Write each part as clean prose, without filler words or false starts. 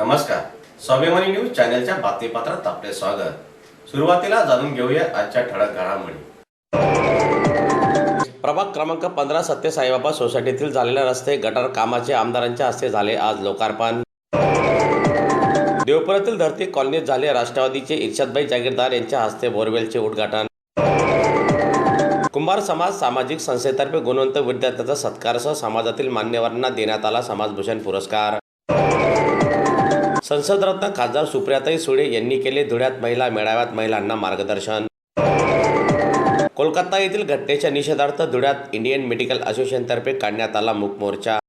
नमस्कार, स्वाभिमानी न्यूज चॅनलच्या बातमीपत्रात आपले स्वागत। सुरुवातीला जाणून घेऊया आजच्या ठळक घडामोडी। प्रभाग क्रमांक 15 सत्य साईबाबा सोसायटीतील झालेल्या रस्ते गटार कामाचे आमदारांच्या हस्ते झाले आज लोकार्पण। देवपुरातील धरती कॉलनीत झाले राष्ट्रवादीचे इर्शादभाई जागीरदार यांच्या हस्ते बोरवेलचे उद्घाटन। कुंभार समाज सामाजिक संस्थेतर्फे गुणवंत विद्यार्थ्यांचा सत्कारसह समाजातील मान्यवरांना देण्यात आला समाजभूषण पुरस्कार। संसदरत्न खासदार सुप्रियाताई सुळे यांनी केले धुळ्यात महिला मेळाव्यात महिलांना मार्गदर्शन। कोलकाता येथील घटनेच्या निषेधार्थ धुळ्यात इंडियन मेडिकल असोसिएशनतर्फे काढण्यात आला मूक मोर्चा।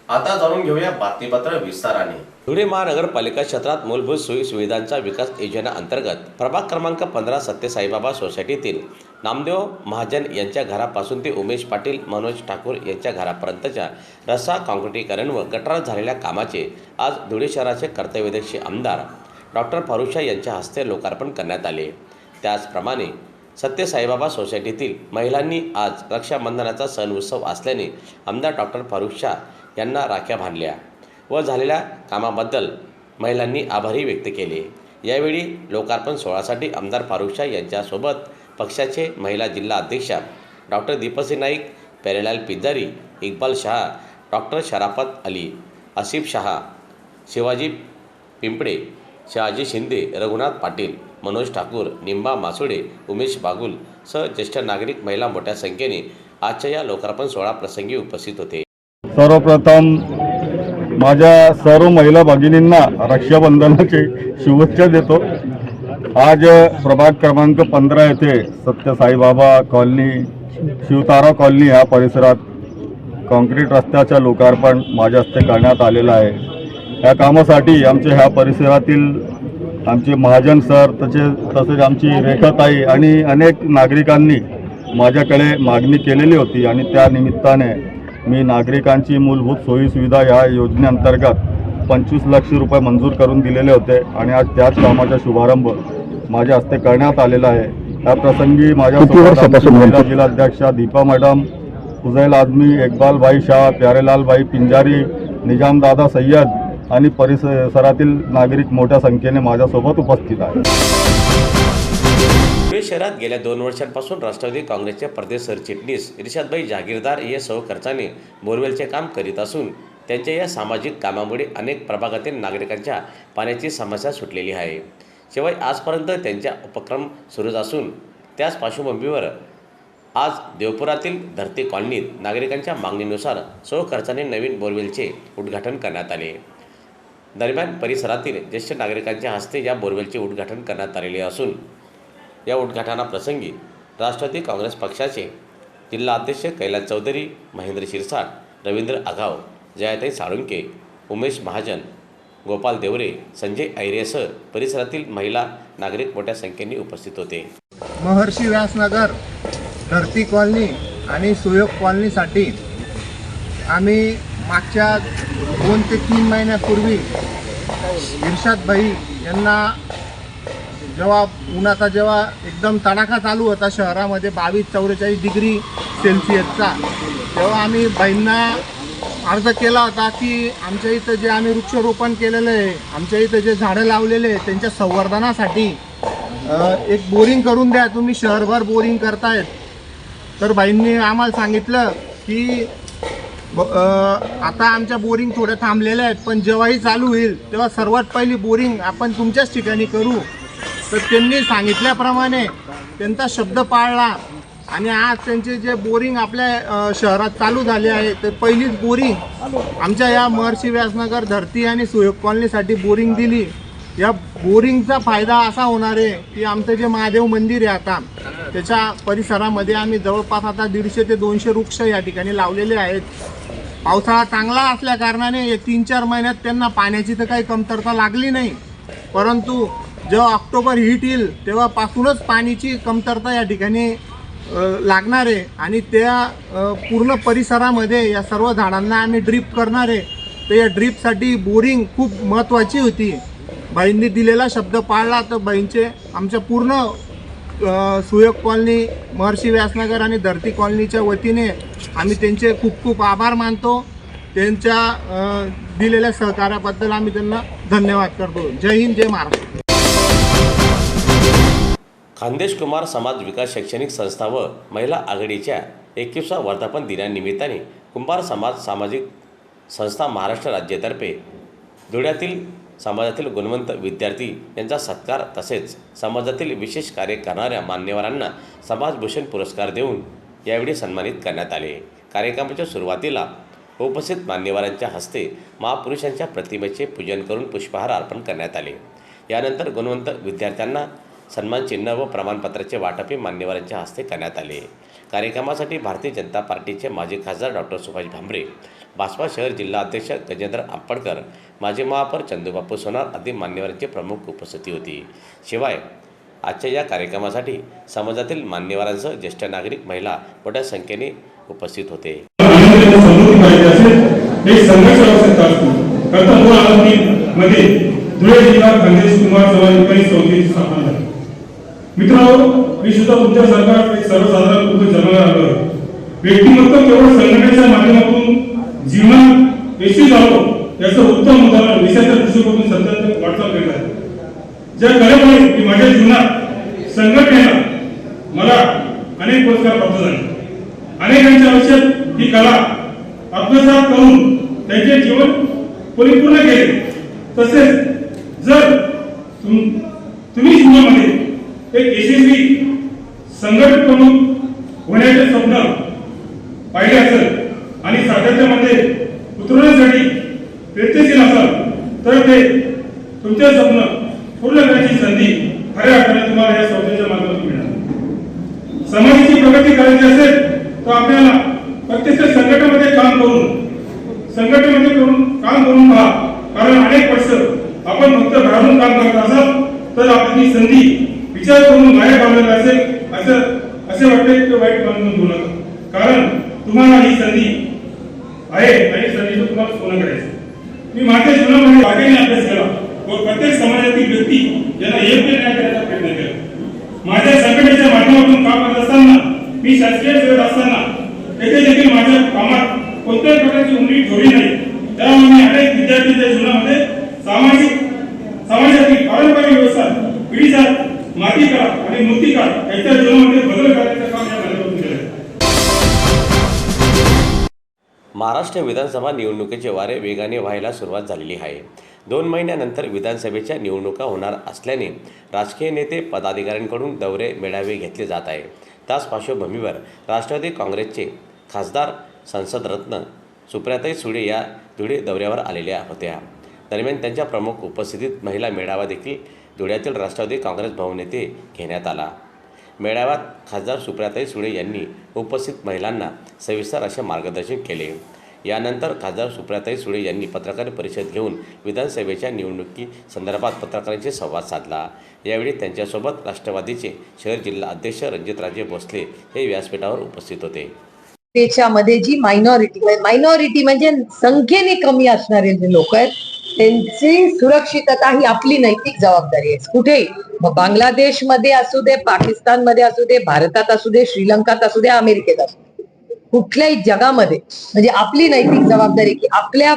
आता जाणून घेऊया बातमीपत्र विस्ताराने। धुळे महानगरपालिका क्षेत्रात मूलभूत सोयी सुविधांचा विकास योजना अंतर्गत प्रभाग क्रमांक 15 सत्य साईबाबा सोसायटीतील नामदेव महाजन यांच्या घरापासून ते उमेश पाटील मनोज ठाकूर यांच्या घरापर्यंतच्या रस्ता काँक्रिटीकरण व गटारात झालेल्या कामाचे आज धुळे शहराचे कर्तव्यदक्ष आमदार डॉक्टर फारुख शाह यांच्या हस्ते लोकार्पण करण्यात आले। त्याचप्रमाणे सत्य साईबाबा सोसायटीतील महिलांनी आज रक्षाबंधनाचा सण उत्सव असल्याने आमदार डॉक्टर फारुख शाह यांना राख्या बांधल्या व झालेल्या कामाबद्दल महिलांनी आभारही व्यक्त केले। यावेळी लोकार्पण सोहळ्यासाठी आमदार फारुख शाह यांच्यासोबत पक्षाचे महिला जिल्हा अध्यक्षा डॉक्टर दीपसिंह नाईक, प्यारेलाल पिंजारी, इक्बाल शाह, डॉक्टर शराफत अली, आसिफ शाह, शिवाजी पिंपळे, शहाजी शिंदे, रघुनाथ पाटील, मनोज ठाकूर, निंबा मासुडे, उमेश बागुल सह ज्येष्ठ नागरिक महिला मोठ्या संख्येने आजच्या या लोकार्पण सोहळा प्रसंगी उपस्थित होते। सर्वप्रथम माझ्या सर्व महिला भगिनींना रक्षाबंधनाची शुभेच्छा देतो। आज प्रभाग क्रमांक 15 येथे सत्य साईबाबा कॉलनी, शिवतारा कॉलनी या परिसरात काँक्रीट रस्त्याचं लोकार्पण माझ्या हस्ते करण्यात आलेलं आहे। या कामासाठी आमच्या ह्या परिसरातील आमचे महाजन सर तसेच आमची रेखाताई आणि अनेक नागरिकांनी माझ्याकडे मागणी केलेली होती आणि त्या निमित्ताने मी नागरिकांची मूलभूत सोयी सुविधा या योजनेअंतर्गत 25 लाख रुपये मंजूर करून दिलेले होते आणि आज त्याच कामाचा शुभारंभ माझ्या हस्ते करण्यात आलेला आहे। या प्रसंगी माझ्यासोबत महिला जिल्हाध्यक्षा दीपा मॅडम, फुजैल आझमी, इक्बाल भाई शाह, प्यारेलाल भाई पिंजारी, निजामदादा सय्यद आणि परिसरातील नागरिक मोठ्या संख्येने माझ्यासोबत उपस्थित आहेत। धुळे शहरात गेल्या 2 वर्षांपासून राष्ट्रवादी काँग्रेसचे प्रदेश सरचिटणीस इर्शादभाई जागीरदार हे खर्चाने बोरवेलचे काम करीत असून त्यांच्या या सामाजिक कामामुळे अनेक प्रभागातील नागरिकांच्या पाण्याची समस्या सुटलेली आहे। शिवाय आजपर्यंत त्यांचा उपक्रम सुरूच असून त्याच पार्श्वभूमीवर आज देवपुरातील धरती कॉलनीत नागरिकांच्या मागणीनुसार खर्चाने नवीन बोरवेलचे उद्घाटन करण्यात आले। दरम्यान परिसरातील ज्येष्ठ नागरिकांच्या हस्ते या बोरवेलचे उद्घाटन करण्यात आलेले असून या उद्घाटनाप्रसंगी राष्ट्रवादी काँग्रेस पक्षाचे जिल्हा अध्यक्ष कैलास चौधरी, महेंद्र शिरसाट, रवींद्र आघाव, जयाताई साळुंके, उमेश महाजन, गोपाल देवरे, संजय ऐरेसह परिसरातील महिला नागरिक मोठ्या संख्येने उपस्थित होते। महर्षी व्यासनगर, धरती कॉलनी आणि सुयोग कॉलनीसाठी आम्ही मागच्या 2 ते 3 महिन्यापूर्वी इर्शादभाई यांना जेव्हा उन्हाचा एकदम तडाखा चालू होता शहरामध्ये 22-44 डिग्री सेल्सिअसचा, तेव्हा आम्ही बाईंना अर्ज केला होता की आमच्या इथं जे आम्ही वृक्षारोपण केलेलं आहे, आमच्या इथं जे झाडं लावलेले आहे त्यांच्या संवर्धनासाठी एक बोरिंग करून द्या, तुम्ही शहरभर बोरिंग करतायत। तर बाईंनी आम्हाला सांगितलं की आता आमच्या बोरिंग थोड्या थांबलेल्या आहेत, पण जेव्हाही चालू होईल तेव्हा सर्वात पहिली बोरिंग आपण तुमच्याच ठिकाणी करू। तर त्यांनी सांगितल्याप्रमाणे त्यांचा शब्द पाळला आणि आज त्यांचे जे बोरिंग आपल्या शहरात चालू झाले आहे, तर पहिलीच बोरिंग आमच्या या महर्षी व्यासनगर, धरती आणि सुयोग कॉलनीसाठी बोरिंग दिली। या बोरिंगचा फायदा असा होणार आहे की आमचं जे महादेव मंदिर आहे आता त्याच्या परिसरामध्ये आम्ही जवळपास आता 150 ते 200 वृक्ष या ठिकाणी लावलेले आहेत। पावसाळा चांगला असल्या कारणाने 3-4 महिन्यात त्यांना पाण्याची तर काही कमतरता लागली नाही, परंतु जेव्हा ऑक्टोबर हीट येईल तेव्हापासूनच पाण्याची कमतरता या ठिकाणी लागणार आहे आणि त्या पूर्ण परिसरामध्ये या सर्व झाडांना आम्ही ड्रीप करणार आहे। तर या ड्रीपसाठी बोरिंग खूप महत्त्वाची होती। बाईंनी दिलेला शब्द पाळला, तर बाईंचे आमच्या पूर्ण सुयोग कॉलनी, महर्षी व्यासनगर आणि धरती कॉलनीच्या वतीने आम्ही त्यांचे खूप खूप आभार मानतो। त्यांच्या दिलेल्या सहकार्याबद्दल आम्ही त्यांना धन्यवाद करतो. जय हिंद, जय महाराष्ट्र. खानदेश कुमार समाज विकास शैक्षणिक संस्था व महिला आघाडीच्या 21व्या वर्धापन दिनानिमित्ताने कुंभार समाज सामाजिक संस्था महाराष्ट्र राज्यातर्फे धुळ्यातील समाजातील गुणवंत विद्यार्थी यांचा सत्कार तसेच समाजातील विशेष कार्य करणाऱ्या मान्यवरांना समाजभूषण पुरस्कार देऊन यावेळी सन्मानित करण्यात आले. कार्यक्रमाच्या सुरुवातीला उपस्थित मान्यवरांच्या हस्ते महापुरुषांच्या प्रतिमेचे पूजन करून पुष्पहार अर्पण करण्यात आले. यानंतर गुणवंत विद्यार्थ्यांना सन्मान चिन्ह व प्रमाणपत्राचे वाटपही मान्यवरांच्या हस्ते करण्यात आले. कार्यक्रमासाठी भारतीय जनता पार्टीचे माजी खासदार डॉक्टर सुभाष भामरे, भाजपा शहर जिल्हा अध्यक्ष गजेंद्र आंबटकर, माजी महापौर चंदूबापू सोनार आदी मान्यवरांची प्रमुख उपस्थिती होती. शिवाय आजच्या या कार्यक्रमासाठी समाजातील मान्यवरांसह ज्येष्ठ नागरिक, महिला मोठ्या संख्येने उपस्थित होते. मित्रांनो, मी सुद्धा तुमच्या सरकार एक सर्वसाधारण कुटुंब जन्माला आलो. व्यक्तिमत्व केवळ संघटनेच्या माध्यमातून जीवनात यशस्वी झालो याचं उत्तम उदाहरण देशाच्या दृष्टिकोनातून सतत वाटचाल करत आहे. ज्या कलेमुळे की माझ्या जीवनात संघटनेला मला अनेक पुरस्कार प्राप्त झाले. अनेकांच्या आयुष्यात ही कला आत्मसात करून त्यांचे जीवन परिपूर्ण केले. तसेच जर तुम्ही जीवनामध्ये एक यशस्वी संघटित प्रमुख होण्याचे स्वप्न पाहिले असेल आणि सातत्यामध्ये उतरवण्यासाठी प्रयत्नशील असाल तर ते तुमचे स्वप्न पूर्ण करण्याची संधी खऱ्या अर्थाने तुम्हाला या संस्थेच्या माध्यमातून मिळणार. समाजाची प्रगती करायची असेल तर आपल्याला प्रत्यक्ष संघटनेमध्ये काम करून पहा. कारण अनेक वर्ष आपण फक्त घरातून काम करत असाल तर आपली संधी विचार करून बाहेर काढलेला असेल असे वाटते की वाईट मानून बोलू नका. कारण तुम्हाला ही संधी आहे आणि संधीचं तुम्हाला पूर्ण करायचं. मी माझ्या जीवनामध्ये बागेने अभ्यास केला व प्रत्येक समाजातील व्यक्ती यांना योग्य न्याय करण्याचा प्रयत्न केला. माझ्या संघटनेच्या माध्यमातून काम करत असताना, मी शासकीय सेवेत असताना येथे देखील माझ्या कामात कोणत्याही प्रकारची उणीव ठेवली नाही. त्यामुळे मी अनेक विद्यार्थ्यांच्या जीवनामध्ये समाजातील पारंपरिक व्यवस्था, पिढीजात, मातीकला आणि मूर्तिकार यांच्या जीवनामध्ये बदल करण्याचं काम या माध्यमातून केलं. महाराष्ट्र विधानसभा निवडणुकीचे वारे वेगाने व्हायला सुरुवात झालेली आहे. 2 महिन्यानंतर विधानसभेच्या निवडणुका होणार असल्याने राजकीय नेते, पदाधिकाऱ्यांकडून दौरे, मेळावे घेतले जात आहे. त्याच पार्श्वभूमीवर राष्ट्रवादी काँग्रेसचे खासदार, संसद रत्न सुप्रियाताई सुळे या धुळे दौऱ्यावर आलेल्या होत्या. दरम्यान त्यांच्या प्रमुख उपस्थितीत महिला मेळावा देखील धुळ्यातील राष्ट्रवादी काँग्रेस भवन येथे घेण्यात आला. मेळाव्यात खासदार सुप्रियाताई सुळे यांनी उपस्थित महिलांना सविस्तर असे मार्गदर्शन केले. यानंतर खासदार सुप्रियाताई सुळे यांनी पत्रकार परिषद घेऊन विधानसभेच्या निवडणुकी संदर्भात पत्रकारांशी संवाद साधला. यावेळी त्यांच्यासोबत राष्ट्रवादीचे शहर जिल्हा अध्यक्ष रणजितराजे भोसले हे व्यासपीठावर उपस्थित होते. देशामध्ये जी मायनॉरिटी म्हणजे संख्येने कमी असणारे जे लोक आहेत त्यांची सुरक्षितता ही आपली नैतिक जबाबदारी आहे. कुठेही, मग बांगलादेशमध्ये असू दे, पाकिस्तानमध्ये असू दे, भारतात असू दे, श्रीलंकात असू दे, अमेरिकेत असू दे, कुठल्याही जगामध्ये म्हणजे आपली नैतिक जबाबदारी की आपल्या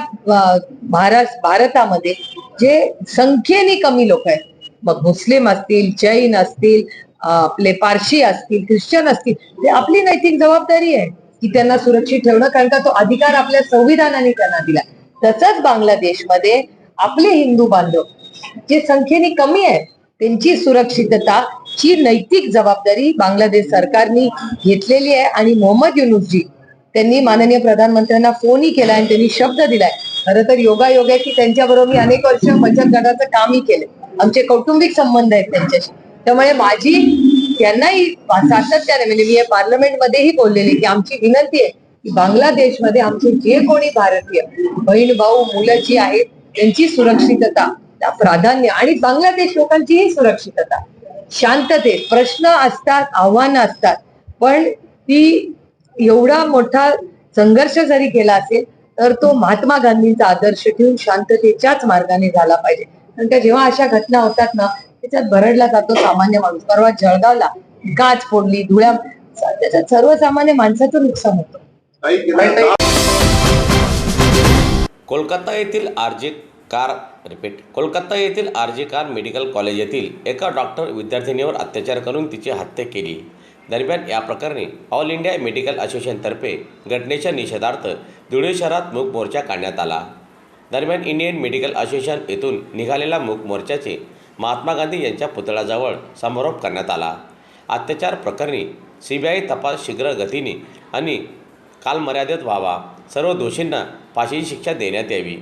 भारतामध्ये जे संख्येने कमी लोक आहेत, मग मुस्लिम असतील, जैन असतील, आपले पारशी असतील, ख्रिश्चन असतील, ते आपली नैतिक जबाबदारी आहे की त्यांना सुरक्षित ठेवणं, कारण का तो अधिकार आपल्या संविधानाने त्यांना दिला. तसंच बांगलादेशमध्ये आपले हिंदू बांधव जे संख्येने कमी आहेत त्यांची सुरक्षितताची नैतिक जबाबदारी बांगलादेश सरकारने घेतलेली आहे. आणि मोहम्मद युनूसजी त्यांनी माननीय प्रधानमंत्र्यांना फोनही केला आणि त्यांनी शब्द दिलाय. खरं तर योगायोग आहे की त्यांच्याबरोबर मी अनेक वर्ष बचत गटाचं कामही केले, आमचे कौटुंबिक संबंध आहेत त्यांच्याशी. त्यामुळे माझी त्यांनाही सातत्याने म्हणजे मी पार्लमेंटमध्येही बोललेली की आमची विनंती आहे की बांगलादेशमध्ये आमचे जे कोणी भारतीय बहीण भाऊ मुलं जी आहेत त्यांची सुरक्षितता प्राधान्य आणि बांगलादेश लोकांचीही सुरक्षितता, शांततेत. प्रश्न असतात, आव्हानं असतात, पण ती एवढा मोठा संघर्ष जरी केला असेल तर तो महात्मा गांधींचा आदर्श ठेवून शांततेच्याच मार्गाने झाला पाहिजे. कारण का जेव्हा अशा घटना होतात ना त्याच्यात भरडला जातो सामान्य माणूस. परवा जळगावला गाज फोडली, त्याच्यात सर्वसामान्य माणसाचं नुकसान होतं. कोलकाता येथील आरजी कार मेडिकल कॉलेज येथील एका डॉक्टर विद्यार्थिनीवर अत्याचार करून तिची हत्या केली. दरम्यान या प्रकरणी ऑल इंडिया मेडिकल असोसिएशनतर्फे घटनेच्या निषेधार्थ धुळे शहरात मूक मोर्चा काढण्यात आला. दरम्यान इंडियन मेडिकल असोसिएशन येथून निघालेल्या मूक मोर्चाचे महात्मा गांधी यांच्या पुतळ्याजवळ समारोप करण्यात आला. अत्याचार प्रकरणी CBI तपास शीघ्र गतीने आणि कालमर्यादेत व्हावा, सर्व दोषींना फाशीची शिक्षा देण्यात यावी.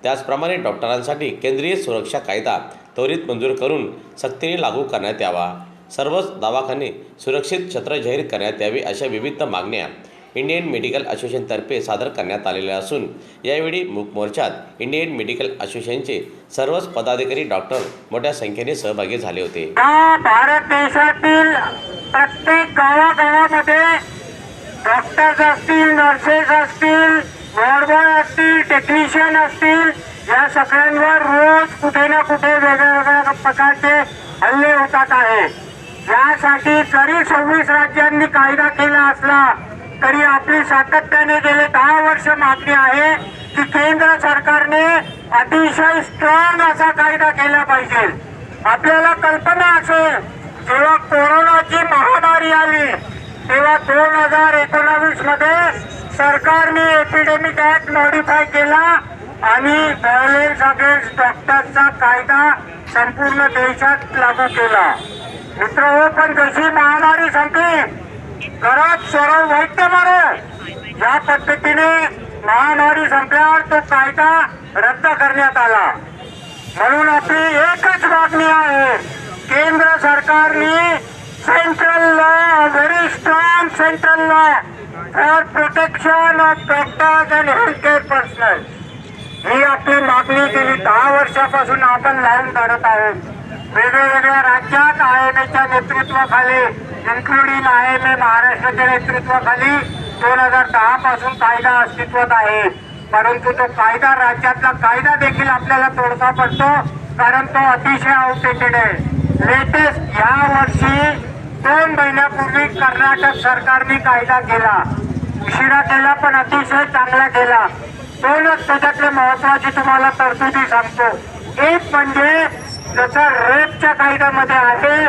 त्याचप्रमाणे डॉक्टरांसाठी केंद्रीय सुरक्षा कायदा त्वरित मंजूर करून सक्तीने लागू करण्यात यावा, सर्वच दवाखाने सुरक्षित क्षेत्र जाहीर करण्यात यावे अशा विविध मागण्या इंडियन मेडिकल असोसिएशनतर्फे सादर करण्यात आलेल्या असून यावेळी मूक मोर्चात इंडियन मेडिकल असोसिएशनचे सर्वच पदाधिकारी डॉक्टर मोठ्या संख्येने सहभागी झाले होते. भारत देशातील प्रत्येक गावागावामध्ये डॉक्टर्स असतील, नर्सेस असतील, वॉर्ड बॉय असतील, टेक्निशियन असतील, या सगळ्यांवर रोज कुठे ना कुठे वेगवेगळ्या प्रकारचे हल्ले होतात आहे. यासाठी जरी 26 राज्यांनी कायदा केला असला तरी आपली सातत्याने गेले 10 वर्ष मागणी आहे की केंद्र सरकारने अतिशय स्ट्रॉंग असा कायदा केला पाहिजे. आपल्याला कल्पना असेल, जेव्हा कोरोनाची महामारी आली तेव्हा 2019 मध्ये सरकारने एपिडेमिक ऍक्ट मॉडिफाय केला आणि व्हायलेन्स अगेन्स्ट डॉक्टर्सचा कायदा संपूर्ण देशात लागू केला. मित्र, पण जशी महामारी संपली, घरात सर्व वैद्य मारो, या पद्धतीने महामारी संपल्यावर तो कायदा रद्द करण्यात आला. म्हणून आपली एकच मागणी आहे, केंद्र सरकारने central law, very strong central law for protection of doctors and health care personal, ही आपली मागणी गेली 10 वर्षापासून आपण लावून धरत आहोत. वेगवेगळ्या राज्यात IMAच्या नेतृत्वाखाली, इन्क्लुडिंग IMA महाराष्ट्राच्या नेतृत्वाखाली 2010 पासून कायदा अस्तित्वात आहे. परंतु तो कायदा, राज्यातला कायदा देखील आपल्याला तोडगा पडतो, कारण तो अतिशय आउटडेटेड आहे. लेटेस्ट या वर्षी 2 महिन्यापूर्वी कर्नाटक सरकारने कायदा केला, उशिरा केला पण अतिशय चांगला केला. 2च त्याच्यातले महत्वाची तुम्हाला तरतुदी सांगतो. एक म्हणजे जसा रेपच्या कायद्यामध्ये आहे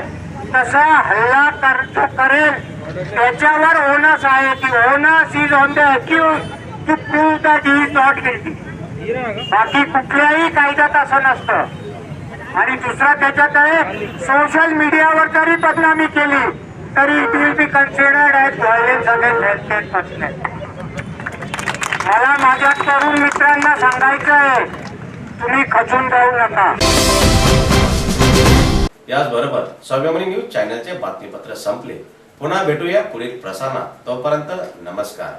तसा हल्ला करेल त्याच्यावर ओनस आहे की onus is on the accused to prove that he is not guilty. बाकी कुठल्याही कायद्यात असं नसतं. आणि दुसरा त्याच्यात आहे, सोशल मीडियावर जरी बदनामी केली तरी it will be considered as violence against health care personal. मला माझ्या तरुण मित्रांना सांगायचं आहे, तुम्ही खचून जाऊ नका. याचबरोबर स्वाभिमानी न्यूज चॅनलचे बातमीपत्र संपले. पुन्हा भेटूया पुढील प्रसारणात. तोपर्यंत नमस्कार.